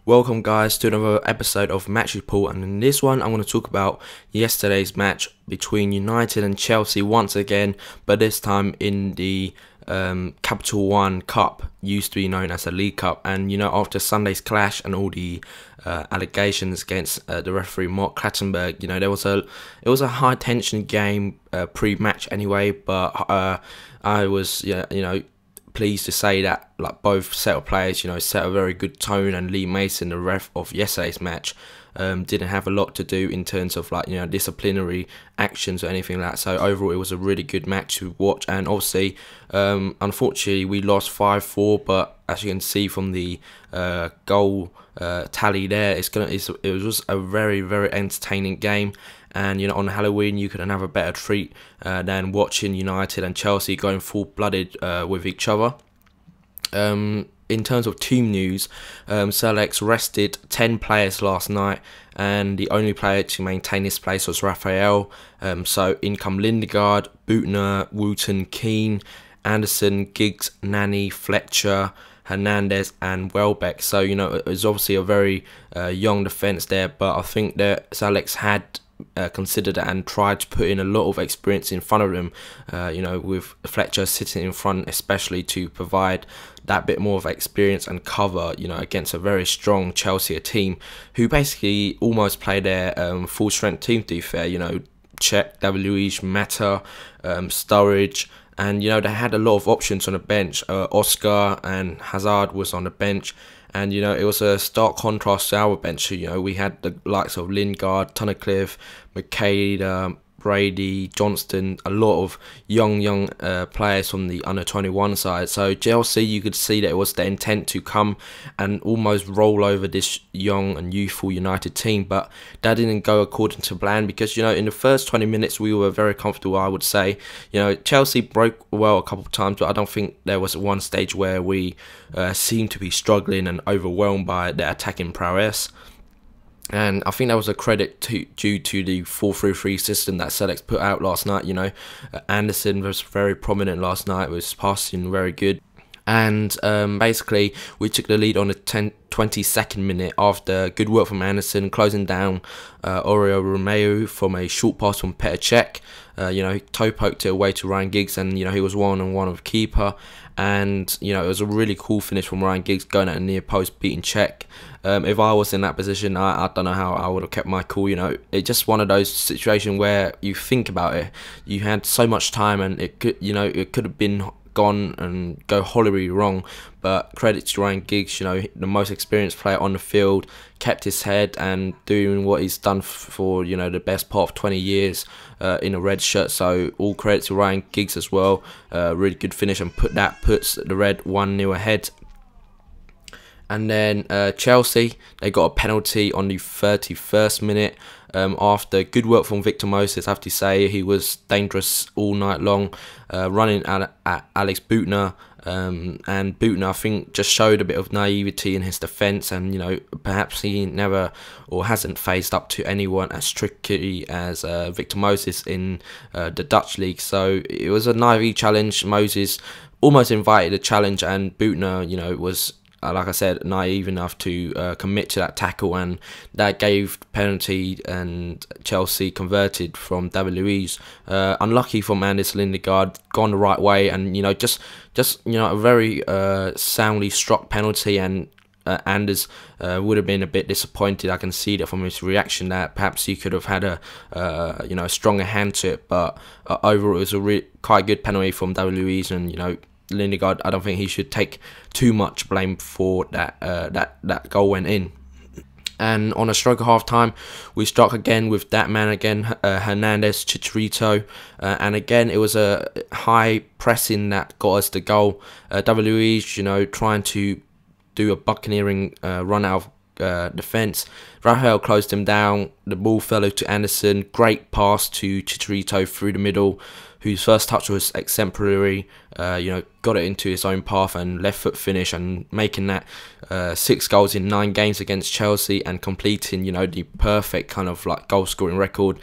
Welcome guys to another episode of Match Report, and in this one I'm going to talk about yesterday's match between United and Chelsea once again, but this time in the Capital One Cup, used to be known as the League Cup. And after Sunday's clash and all the allegations against the referee Mark Clattenburg, it was a high tension game pre-match anyway, but I was pleased to say that both set of players set a very good tone, and Lee Mason, the ref of yesterday's match, didn't have a lot to do in terms of disciplinary actions or anything like that. So overall it was a really good match to watch, and obviously unfortunately we lost 5-4, but as you can see from the goal tally there, it was a very entertaining game. And on Halloween you couldn't have a better treat than watching United and Chelsea going full-blooded with each other. In terms of team news, Sir Alex rested 10 players last night, and the only player to maintain his place was Raphael. So in come Lindegaard, Bootner, Wooten, Keane, Anderson, Giggs, Nani, Fletcher, Hernandez and Welbeck. So it was obviously a very young defence there, but I think that Sir Alex had considered and tried to put in a lot of experience in front of him, with Fletcher sitting in front especially to provide that bit more of experience and cover, against a very strong Chelsea team who basically almost play their full strength team, to be fair. Cech, David Luiz, Mata, Sturridge, and they had a lot of options on the bench. Oscar and Hazard was on the bench, and it was a stark contrast to our bench. We had the likes of Lingard, Tunnicliffe, McKay, Brady, Johnston, a lot of young players from the under-21 side. So Chelsea, you could see that it was the intent to come and almost roll over this young and youthful United team, but that didn't go according to plan, because in the first 20 minutes we were very comfortable, I would say. Chelsea broke well a couple of times, but I don't think there was one stage where we seemed to be struggling and overwhelmed by their attacking prowess. And I think that was a credit due to the 4-3-3 system that Selex put out last night. Anderson was very prominent last night, was passing very good. And basically we took the lead on the 22nd minute after good work from Anderson, closing down Oriol Romeu from a short pass from Petr Cech. He toe poked it away to Ryan Giggs, and he was one-on-one with keeper. And it was a really cool finish from Ryan Giggs, going at a near post, beating Cech. If I was in that position, I don't know how I would have kept my cool. It's just one of those situations where you think about it. You had so much time, and it could have been gone and go horribly wrong, but credit to Ryan Giggs, the most experienced player on the field, kept his head and doing what he's done for the best part of 20 years in a red shirt. So all credit to Ryan Giggs as well. Really good finish, and puts the Red 1-0 ahead. And then Chelsea, they got a penalty on the 31st minute. After good work from Victor Moses, I have to say. He was dangerous all night long, running at Alex Bootner. And Bootner, I think, just showed a bit of naivety in his defence, and perhaps he never or hasn't faced up to anyone as tricky as Victor Moses in the Dutch league. So it was a naive challenge. Moses almost invited a challenge, and Bootner, was, like I said, naive enough to commit to that tackle, and that gave penalty, and Chelsea converted from David Luiz. Unlucky for Anders Lindegaard, gone the right way, and just a very soundly struck penalty, and Anders would have been a bit disappointed. I can see that from his reaction that perhaps he could have had a stronger hand to it, but overall it was a quite good penalty from David Luiz, and Lindegaard, I don't think he should take too much blame for that goal went in. And on a stroke of half time, we struck again with that man again, Hernandez, Chicharito, and again it was a high pressing that got us the goal. David Luiz, trying to do a buccaneering run out of defence. Rahel closed him down. The ball fell to Anderson. Great pass to Chicharito through the middle, whose first touch was exemplary. Got it into his own path and left foot finish, and making that 6 goals in 9 games against Chelsea, and completing the perfect kind of goal scoring record.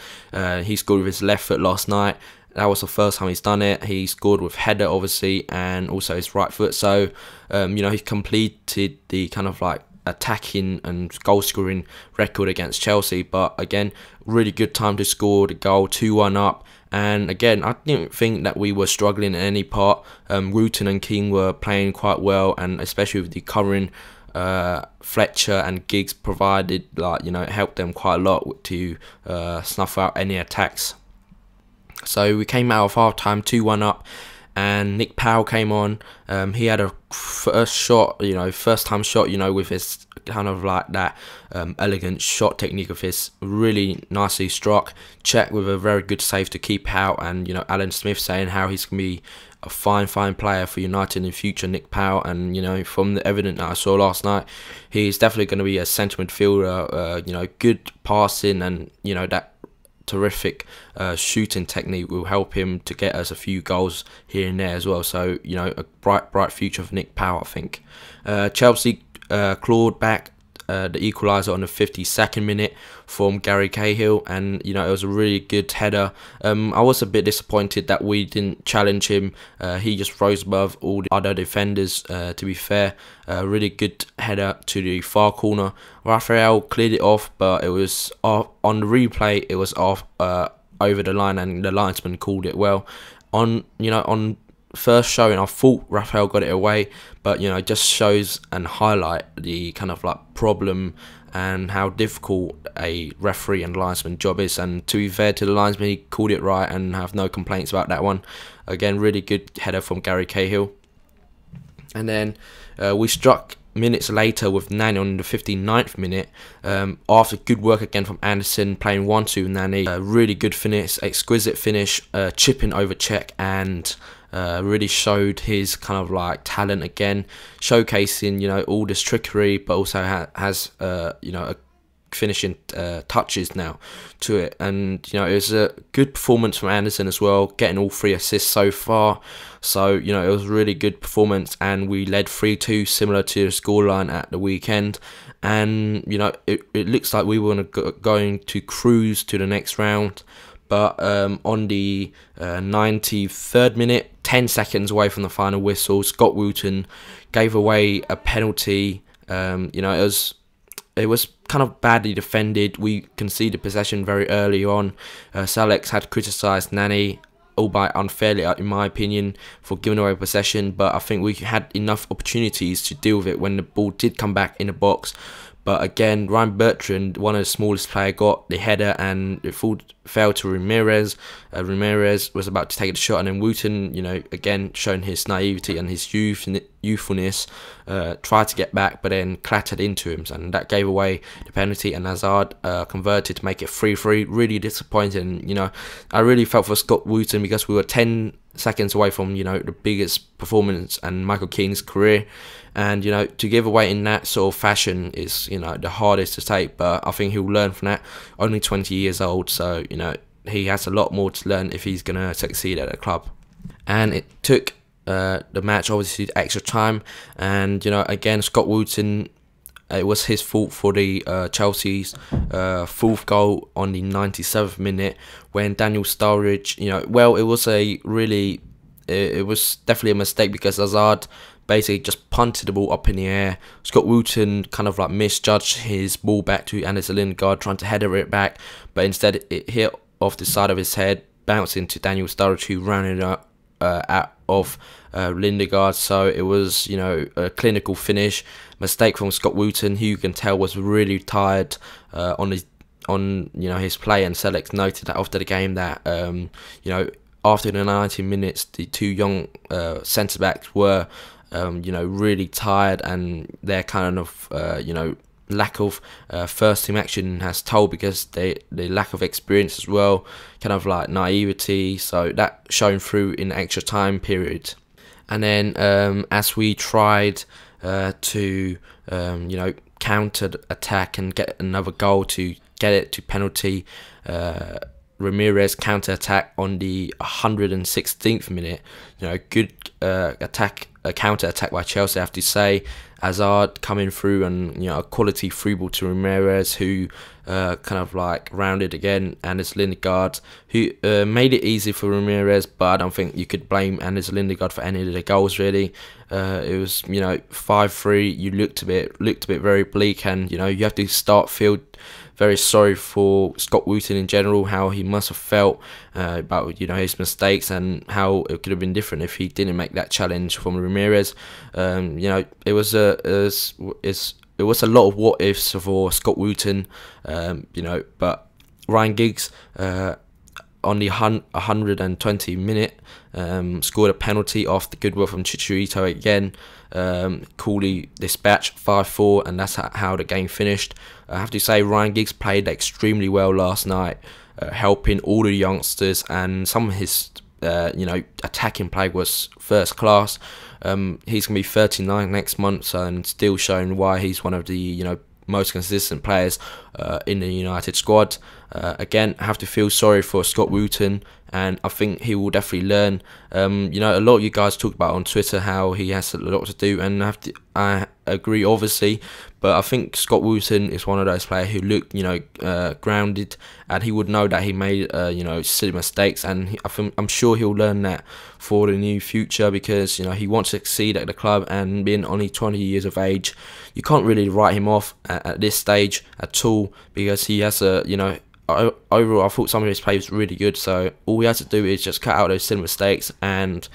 He scored with his left foot last night. That was the first time he's done it. He scored with header, obviously, and also his right foot. So, he completed the kind of attacking and goal scoring record against Chelsea, but again, really good time to score the goal, 2-1 up. And again, I didn't think that we were struggling in any part. Wooten and King were playing quite well, and especially with the covering, Fletcher and Giggs provided, like, it helped them quite a lot to snuff out any attacks. So we came out of half time 2-1 up, and Nick Powell came on. He had a first time shot, with his kind of like that elegant shot technique of his, really nicely struck. Check with a very good save to keep out, and Alan Smith saying how he's gonna be a fine player for United in the future, Nick Powell. And from the evidence that I saw last night, he's definitely going to be a centre midfielder. Good passing, and that terrific shooting technique will help him to get us a few goals here and there as well. So a bright future for Nick Powell, I think. Chelsea clawed back the equaliser on the 52nd minute from Gary Cahill, and it was a really good header. I was a bit disappointed that we didn't challenge him. He just rose above all the other defenders, to be fair. Really good header to the far corner. Raphael cleared it off, but it was off on the replay. It was off over the line, and the linesman called it well. On first showing, I thought Raphael got it away, but it just shows and highlight the kind of like problem and how difficult a referee and linesman job is. And to be fair to the linesman, he called it right, and have no complaints about that one. Again, really good header from Gary Cahill. And then we struck minutes later with Nani on the 59th minute, after good work again from Anderson, playing 1-2 Nani. Really good finish, exquisite finish, chipping over Czech, and really showed his kind of like talent again, showcasing all this trickery, but also has a finishing touches now to it. And it was a good performance from Anderson as well, getting all 3 assists so far. So it was a really good performance, and we led 3-2, similar to the scoreline at the weekend. And it looks like we were going to cruise to the next round. But on the 93rd minute, 10 seconds away from the final whistle, Scott Wooten gave away a penalty. It was kind of badly defended. We conceded possession very early on. Salex had criticised Nani, albeit unfairly in my opinion, for giving away possession, but I think we had enough opportunities to deal with it when the ball did come back in the box. But again, Ryan Bertrand, one of the smallest players, got the header, and it fell to Ramirez. Ramirez was about to take the shot, and then Wooten, again, showing his naivety and his youthfulness, tried to get back, but then clattered into him, and that gave away the penalty. And Hazard converted to make it 3-3. Really disappointing. I really felt for Scott Wooten, because we were 10 seconds away from the biggest performance in Michael Keane's career, and to give away in that sort of fashion is the hardest to take. But I think he'll learn from that. Only 20 years old, so he has a lot more to learn if he's gonna succeed at the club. And it took the match obviously to extra time, and again, Scott Wooten, it was his fault for the Chelsea's 4th goal on the 97th minute, when Daniel Sturridge, it was definitely a mistake, because Hazard basically just punted the ball up in the air. Scott Wooten kind of like misjudged his ball back to Anderson Lindegaard, trying to header it back, but instead it hit off the side of his head, bounced into Daniel Sturridge, who ran it out of Lindegaard. So it was a clinical finish. Mistake from Scott Wooten, who you can tell was really tired on his play, and Selleck noted that after the game that after the 90 minutes, the 2 young centre backs were really tired, and their kind of lack of first team action has told, because the lack of experience as well, kind of like naivety. So that shown through in the extra time period. And then as we tried to counter attack and get another goal to get it to penalty, Ramirez counter attack on the 116th minute. Good attack counter attack by Chelsea, I have to say. Hazard coming through and a quality free ball to Ramirez, who kind of like rounded again Anders Lindegaard, who made it easy for Ramirez, but I don't think you could blame Anders Lindegaard for any of the goals really. It was 5-3. You looked a bit very bleak, and you have to feel very sorry for Scott Wooten in general, how he must have felt about his mistakes, and how it could have been different if he didn't make that challenge from Ramirez. It was a lot of what ifs for Scott Wooten, but Ryan Giggs on the 120 minute scored a penalty off the goodwill from Chicharito again. Coolly dispatched 5-4, and that's how the game finished. I have to say Ryan Giggs played extremely well last night, helping all the youngsters, and some of his attacking play was first class. He's going to be 39 next month, and still showing why he's one of the most consistent players in the United squad. Again, I have to feel sorry for Scott Wooten, and I think he will definitely learn. A lot of you guys talked about on Twitter how he has a lot to do, and I agree obviously, but I think Scott Wooten is one of those players who look grounded, and he would know that he made silly mistakes, and I'm sure he'll learn that for the new future, because he wants to succeed at the club, and being only 20 years of age, you can't really write him off at this stage at all, because he has overall, I thought some of his play was really good, so all we have to do is just cut out those silly mistakes, and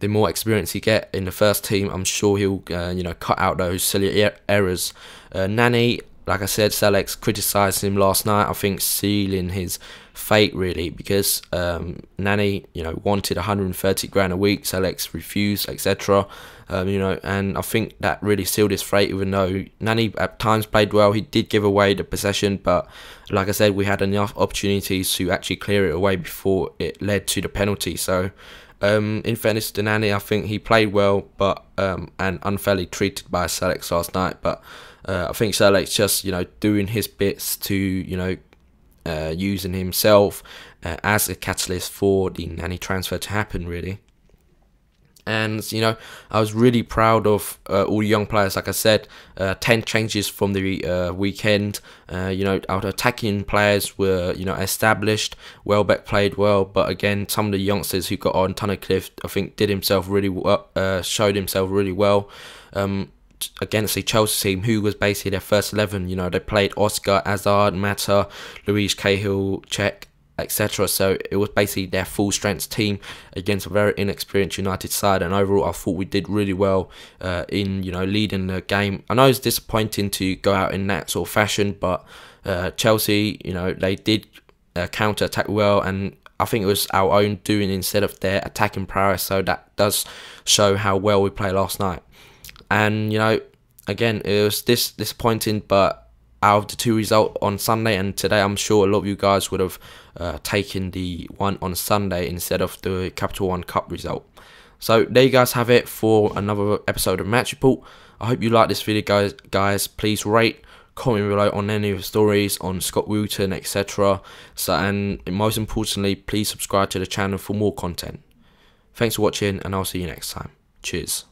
the more experience he get in the first team, I'm sure he'll cut out those silly errors. Nani, like I said, Alex criticised him last night, I think sealing his fate really, because Nani wanted 130 grand a week, Alex refused, etc. And I think that really sealed his fate, even though Nani at times played well. He did give away the possession, but like I said, we had enough opportunities to actually clear it away before it led to the penalty. So in fairness to Nani, I think he played well, but and unfairly treated by Alex last night. But I think Alex just doing his bits to using himself as a catalyst for the Nani transfer to happen really. And I was really proud of all the young players. Like I said, 10 changes from the weekend. Our attacking players were established. Welbeck played well, but again, some of the youngsters who got on, Tunnicliffe, I think did himself really well, showed himself really well against the Chelsea team, who was basically their first 11. They played Oscar, Hazard, Mata, Luis Cahill, Cech, etc. So it was basically their full strength team against a very inexperienced United side, and overall I thought we did really well in leading the game. I know it's disappointing to go out in that sort of fashion, but Chelsea they did counter attack well, and I think it was our own doing instead of their attacking prowess, so that does show how well we played last night. And again, it was disappointing, but out of the two results on Sunday and today, I'm sure a lot of you guys would have taken the one on Sunday instead of the Capital One Cup result. So there you guys have it for another episode of Match Report. I hope you like this video, guys. Please rate, comment below on any of the stories on Scott Wooten, etc. And most importantly, please subscribe to the channel for more content. Thanks for watching, and I'll see you next time. Cheers.